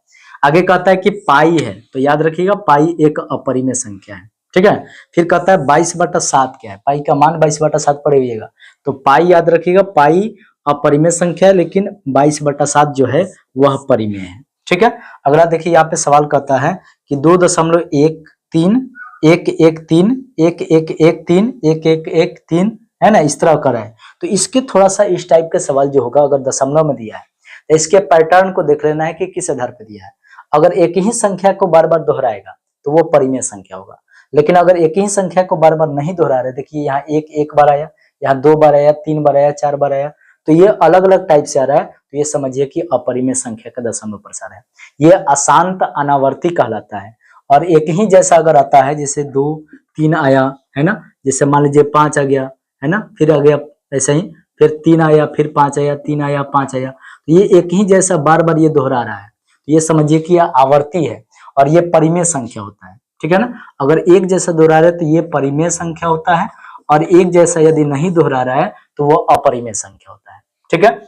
आगे कहता है कि पाई है, तो याद रखिएगा पाई एक अपरिमेय संख्या है, ठीक है। फिर कहता है 22/7 क्या है, पाई का मान 22/7 पड़ेगा, तो पाई याद रखिएगा, पाई अपरिमेय संख्या है, लेकिन 22/7 जो है वह परिमेय है, ठीक है। अगला देखिए यहाँ पे सवाल कहता है कि 2.13 113 1113 1113 है ना, इस तरह का है। तो इसके थोड़ा सा इस टाइप के सवाल जो होगा, अगर दशमलव में दिया है तो इसके पैटर्न को देख लेना है कि किस आधार पर दिया है। अगर एक ही संख्या को बार बार दोहराएगा तो वो परिमेय संख्या होगा, लेकिन अगर एक ही संख्या को बार बार नहीं दोहरा रहे, देखिए यहाँ एक बार आया, यहाँ 2 बार आया, 3 बार आया, 4 बार आया, तो ये अलग अलग टाइप से आ रहा है, तो ये समझिए कि अपरिमेय संख्या का दशमलव प्रसार है। ये अशांत अनावर्ती कहलाता है। और एक ही जैसा अगर आता है, जैसे 2 3 आया है ना, जैसे मान लीजिए 5 आ गया है ना, फिर आ गया ऐसा ही, फिर 3 आया, फिर 5 आया, 3 आया, 5 आया, तो ये एक ही जैसा बार बार ये दोहरा रहा है, तो ये समझिए कि यह आवर्ती है और ये परिमेय संख्या होता है, ठीक है ना। अगर एक जैसा दोहरा रहा है तो ये परिमेय संख्या होता है, और एक जैसा यदि नहीं दोहरा रहा है तो वो अपरिमेय संख्या होता है, ठीक है।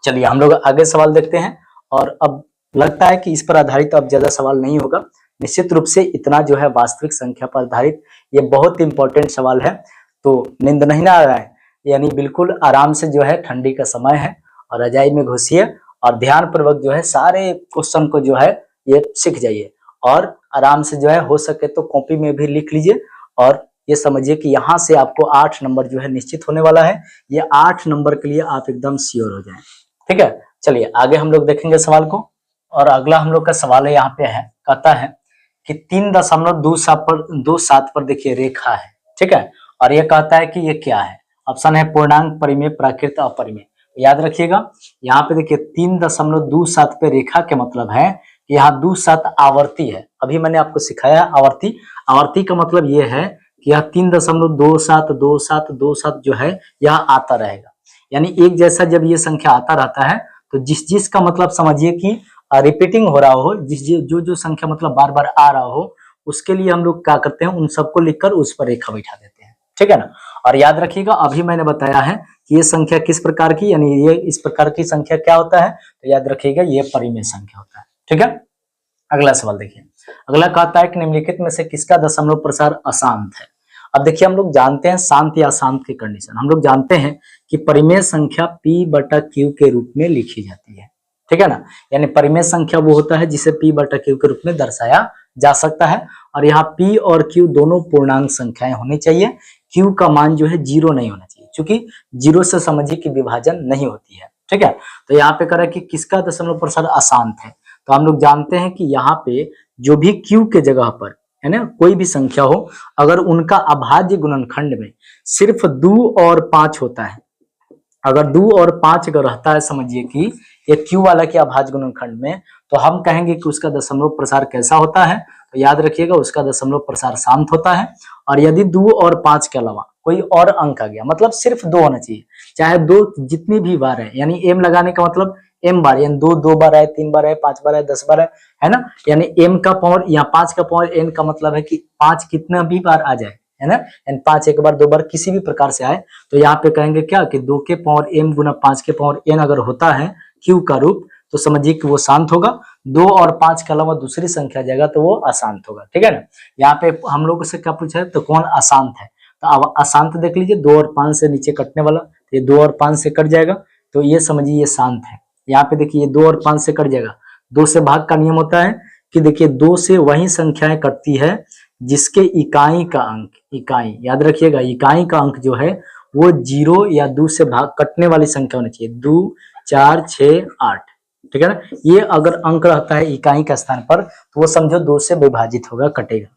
चलिए हम लोग आगे सवाल देखते हैं, और अब लगता है कि इस पर आधारित अब ज्यादा सवाल नहीं होगा, निश्चित रूप से इतना जो है वास्तविक संख्या पर आधारित ये बहुत इंपॉर्टेंट सवाल है, तो नींद नहीं आ रहा है, यानी बिल्कुल आराम से जो है, ठंडी का समय है और रजाई में घुसिए और ध्यान पूर्वक जो है सारे क्वेश्चन को जो है ये सीख जाइए, और आराम से जो है हो सके तो कॉपी में भी लिख लीजिए, और ये समझिए कि यहाँ से आपको 8 नंबर जो है निश्चित होने वाला है, ये 8 नंबर के लिए आप एकदम श्योर हो जाएं, ठीक है। चलिए आगे हम लोग देखेंगे सवाल को, और अगला हम लोग का सवाल है, यहाँ पे है, कहता है कि 3.27 पर देखिए रेखा है, ठीक है, और ये कहता है कि ये क्या है। ऑप्शन है पूर्णांक, परिमेय, प्राकृत, अपरिमेय। याद रखिएगा यहाँ पे देखिए 3.27 पे रेखा के मतलब है कि यहाँ 27 आवर्ती है। अभी मैंने आपको सिखाया आवर्ती, आवर्ती का मतलब ये है कि यह 3.272727 जो है यह आता रहेगा, यानी एक जैसा जब ये संख्या आता रहता है तो जिस का मतलब समझिए कि रिपीटिंग हो रहा हो, जो संख्या मतलब बार बार आ रहा हो, उसके लिए हम लोग क्या करते हैं, उन सबको लिखकर उस पर रेखा बैठा देते हैं, ठीक है ना। और याद रखिएगा अभी मैंने बताया है कि ये संख्या किस प्रकार की, यानी ये इस प्रकार की संख्या क्या होता है, तो याद रखिएगा ये परिमेय संख्या होता है, ठीक है। अगला सवाल देखिए, अगला कहता है कि निम्नलिखित में से किसका दशमलव प्रसार अशांत है। अब देखिए हम लोग जानते हैं शांत या अशांत की कंडीशन, हम लोग जानते हैं कि परिमेय संख्या P/Q के रूप में लिखी जाती है, ठीक है ना, यानी परिमेय संख्या वो होता है जिसे P/Q के रूप में दर्शाया जा सकता है, और यहाँ P और Q दोनों पूर्णांक संख्याएं होनी चाहिए, Q का मान जो है 0 नहीं होना चाहिए, क्योंकि 0 से समझिए कि विभाजन नहीं होती है, ठीक है। तो यहाँ पे कह रहा है कि किसका दशमलव प्रसार अशांत है, तो हम लोग जानते हैं कि यहाँ पे जो भी Q के जगह पर है ना कोई भी संख्या हो, अगर उनका अभाज्य गुणनखंड में सिर्फ 2 और 5 होता है, अगर 2 और 5 अगर रहता है, समझिए कि ये Q वाला के अभाज्य गुणनखंड में, तो हम कहेंगे कि उसका दशमलव प्रसार कैसा होता है, तो याद रखिएगा उसका दशमलव प्रसार शांत होता है। और यदि 2 और 5 के अलावा कोई और अंक आ गया, मतलब सिर्फ 2 होना चाहिए, चाहे 2 जितनी भी बार है, यानी m लगाने का मतलब m बार, यानी 2 बार आए, 3 बार आए, 5 बार आए, 10 बार आए, है ना, यानी m का पावर या 5 का पावर n का मतलब है कि 5 कितना भी बार आ जाए, है ना, यानी 5 एक बार 2 बार किसी भी प्रकार से आए तो यहाँ पे कहेंगे क्या कि 2 के पावर m गुना 5 के पावर n अगर होता है q का रूप तो समझिए कि वो शांत होगा। 2 और 5 के अलावा दूसरी संख्या जाएगा तो वो अशांत होगा, ठीक है ना। यहाँ पे हम लोग से क्या पूछा है, तो कौन अशांत है, तो अब अशांत देख लीजिए, 2 और 5 से नीचे कटने वाला, तो ये 2 और 5 से कट जाएगा, तो ये समझिए ये शांत है। यहाँ पे देखिए 2 और 5 से कट जाएगा, 2 से भाग का नियम होता है कि देखिए 2 से वही संख्याएं कटती है जिसके इकाई का अंक, इकाई याद रखिएगा, इकाई का अंक जो है वो 0 या 2 से भाग कटने वाली संख्या होनी चाहिए, 2 4 6 8, ठीक है ना। ये अगर अंक रहता है इकाई का स्थान पर तो वो समझो 2 से विभाजित होगा, कटेगा।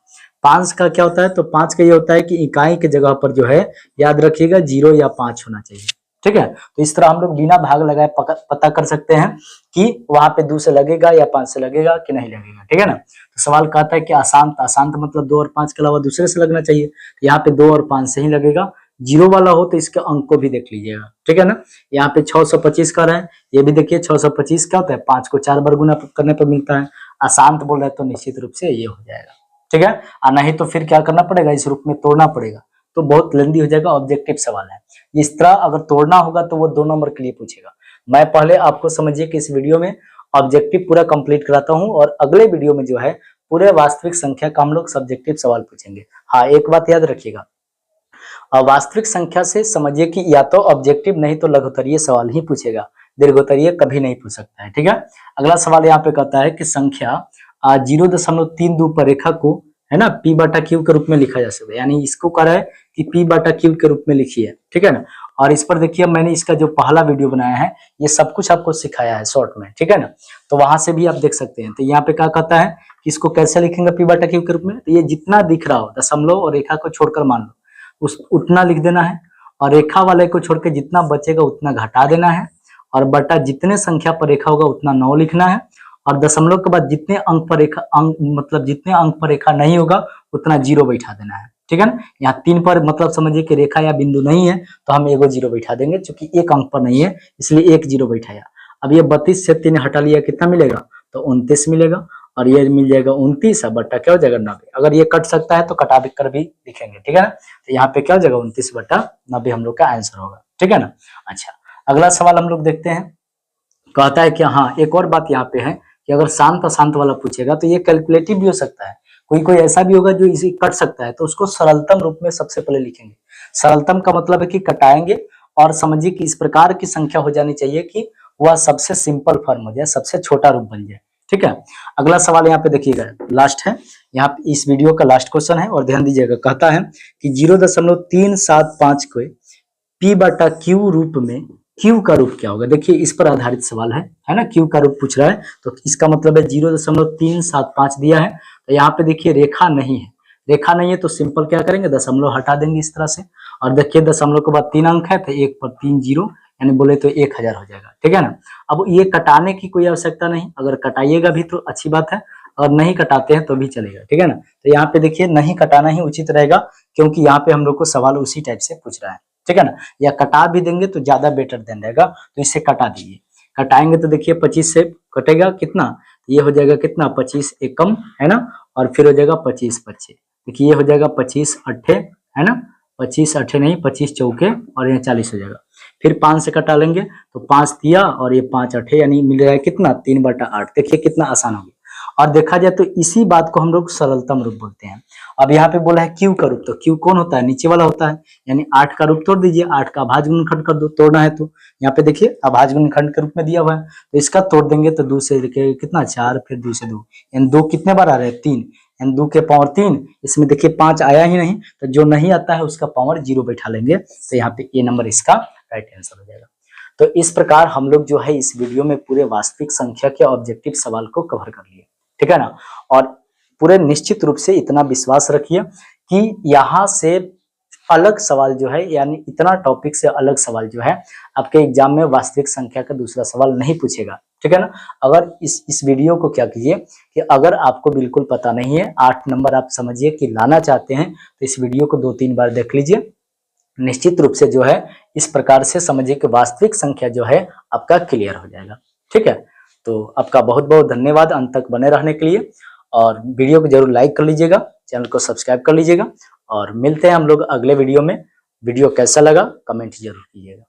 5 का क्या होता है, तो 5 का ये होता है कि इकाई के जगह पर जो है याद रखिएगा 0 या 5 होना चाहिए, ठीक है। तो इस तरह हम लोग बिना भाग लगाए पता कर सकते हैं कि वहां पे 2 से लगेगा या 5 से लगेगा कि नहीं लगेगा, ठीक है ना। तो सवाल कहता है कि अशांत, अशांत मतलब 2 और 5 के अलावा दूसरे से लगना चाहिए, तो यहाँ पे 2 और 5 से ही लगेगा। 0 वाला हो तो इसके अंक को भी देख लीजिएगा, ठीक है ना। यहाँ पे 625 कर रहा है, ये भी देखिए 625 क्या होता है, 5 को 4 बार गुना करने पर मिलता है। अशांत बोल रहा है तो निश्चित रूप से ये हो जाएगा, ठीक है। और नहीं तो फिर क्या करना पड़ेगा, इस रूप में तोड़ना पड़ेगा, तो बहुत लेंदी हो जाएगा, ऑब्जेक्टिव सवाल है। इस तरह अगर तोड़ना होगा तो वो 2 नंबर के लिए पूछेगा। मैं पहले आपको समझिए कि इस वीडियो में ऑब्जेक्टिव पूरा कंप्लीट कराता हूं और अगले वीडियो में जो है पूरे वास्तविक संख्या का हम लोग सब्जेक्टिव सवाल पूछेंगे। हाँ, एक बात याद रखिएगा, वास्तविक संख्या से समझिए कि या तो ऑब्जेक्टिव नहीं तो लघुत्तरीय सवाल ही पूछेगा, दीर्घोत्तरीय कभी नहीं पूछ सकता है, ठीक है। अगला सवाल यहाँ पे कहता है कि संख्या 0.32 पर रेखा को है ना p बटा क्यू के रूप में लिखा जा सकता है, यानी इसको कह रहा है कि p बटा क्यू के रूप में लिखिए, ठीक है ना। और इस पर देखिए मैंने इसका जो पहला वीडियो बनाया है ये सब कुछ आपको सिखाया है शॉर्ट में, ठीक है ना, तो वहां से भी आप देख सकते हैं। तो यहाँ पे क्या कहता है कि इसको कैसे लिखेंगे p बटा क्यू के रूप में, तो ये जितना दिख रहा हो दशमलव और रेखा को छोड़कर मान लो उस उतना लिख देना है, और रेखा वाले को छोड़ के जितना बचेगा उतना घटा देना है, और बटा जितने संख्या पर रेखा होगा उतना 9 लिखना है, और दशमलव के बाद जितने अंक पर रेखा अंक मतलब जितने अंक पर रेखा नहीं होगा उतना 0 बैठा देना है, ठीक है ना। यहाँ 3 पर मतलब समझिए कि रेखा या बिंदु नहीं है तो हम एगो 0 बैठा देंगे, क्योंकि एक अंक पर नहीं है इसलिए एक 0 बैठाया। अब ये 32 से 3 हटा लिया, कितना मिलेगा, तो 29 मिलेगा, और ये मिल जाएगा 29 बट्टा क्या हो जाएगा 90। अगर ये कट सकता है तो कटा कर भी लिखेंगे, ठीक है ना। तो यहाँ पे क्या हो जाएगा 29 बट्टा 90 हम लोग का आंसर होगा, ठीक है ना। अच्छा, अगला सवाल हम लोग देखते हैं। कहता है कि हाँ एक और बात यहाँ पे है कि अगर शांत अशांत वाला पूछेगा तो ये कैलकुलेटिव भी हो सकता है, कोई कोई ऐसा भी होगा जो इसे कट सकता है, तो उसको सरलतम रूप में सबसे पहले लिखेंगे। सरलतम का मतलब है कि कटाएंगे और समझिए कि इस प्रकार की संख्या हो जानी चाहिए कि वह सबसे सिंपल फॉर्म हो जाए, सबसे छोटा रूप बन जाए, ठीक है। अगला सवाल यहाँ पे देखिएगा, लास्ट है, यहाँ पे इस वीडियो का लास्ट क्वेश्चन है और ध्यान दीजिएगा। कहता है कि 0.375 को p बटा क्यू रूप में क्यू का रूप क्या होगा। देखिए इस पर आधारित सवाल है ना, क्यू का रूप पूछ रहा है, तो इसका मतलब है 0.375 दिया है, तो यहाँ पे देखिए रेखा नहीं है, रेखा नहीं है तो सिंपल क्या करेंगे, दशमलव हटा देंगे इस तरह से, और देखिए दशमलव के बाद 3 अंक है तो 1 पर 3 0, यानी बोले तो 1000 हो जाएगा, ठीक है ना। अब ये कटाने की कोई आवश्यकता नहीं, अगर कटाइएगा भी तो अच्छी बात है, और नहीं कटाते हैं तो भी चलेगा, ठीक है ना। तो यहाँ पे देखिए नहीं कटाना ही उचित रहेगा, क्योंकि यहाँ पे हम लोग को सवाल उसी टाइप से पूछ रहा है, ठीक है ना। या कटा भी देंगे तो ज्यादा बेटर देन रहेगा, तो इसे कटा दीजिए। कटाएंगे तो देखिए 25 से कटेगा कितना, ये हो जाएगा कितना 25 एकम, है ना, और फिर हो जाएगा 25 पच्चे, देखिए ये हो जाएगा 25 अट्ठे, है ना, 25 अट्ठे नहीं 25 चौके, और यहाँ 40 हो जाएगा। फिर 5 से कटा लेंगे तो 5 दिया और ये 5 अट्ठे, यानी मिल रहा है कितना 3 बटा 8। देखिए कितना आसान हो गया। और देखा जाए तो इसी बात को हम लोग सरलतम रूप बोलते हैं। अब यहाँ पे बोला है क्यू का रूप, तो क्यू कौन होता है, नीचे वाला होता है, यानी 8 का रूप तोड़ दीजिए, 8 का अभाज्य गुणनखंड कर दो, तोड़ना है तो यहाँ पे देखिए अभाज्य गुणनखंड के रूप में दिया हुआ है, तो इसका तोड़ देंगे तो 2 से देखिए कितना 4, फिर 2 से 2, यानी 2 कितने बार आ रहे हैं 3, यानी 2 के पावर 3, इसमें देखिए 5 आया ही नहीं, तो जो नहीं आता है उसका पावर 0 बैठा लेंगे, तो यहाँ पे ए नंबर इसका राइट आंसर हो जाएगा। तो इस प्रकार हम लोग जो है इस वीडियो में पूरे वास्तविक संख्या के ऑब्जेक्टिव सवाल को कवर कर लिए, ठीक है ना। और पूरे निश्चित रूप से इतना विश्वास रखिए कि यहाँ से अलग सवाल जो है, यानी इतना टॉपिक से अलग सवाल जो है आपके एग्जाम में वास्तविक संख्या का दूसरा सवाल नहीं पूछेगा, ठीक है ना। अगर इस वीडियो को क्या कीजिए कि अगर आपको बिल्कुल पता नहीं है, 8 नंबर आप समझिए कि लाना चाहते हैं, तो इस वीडियो को 2-3 बार देख लीजिए, निश्चित रूप से जो है इस प्रकार से समझिए कि वास्तविक संख्या जो है आपका क्लियर हो जाएगा, ठीक है। तो आपका बहुत बहुत धन्यवाद अंत तक बने रहने के लिए, और वीडियो को जरूर लाइक कर लीजिएगा, चैनल को सब्सक्राइब कर लीजिएगा, और मिलते हैं हम लोग अगले वीडियो में। वीडियो कैसा लगा कमेंट जरूर कीजिएगा।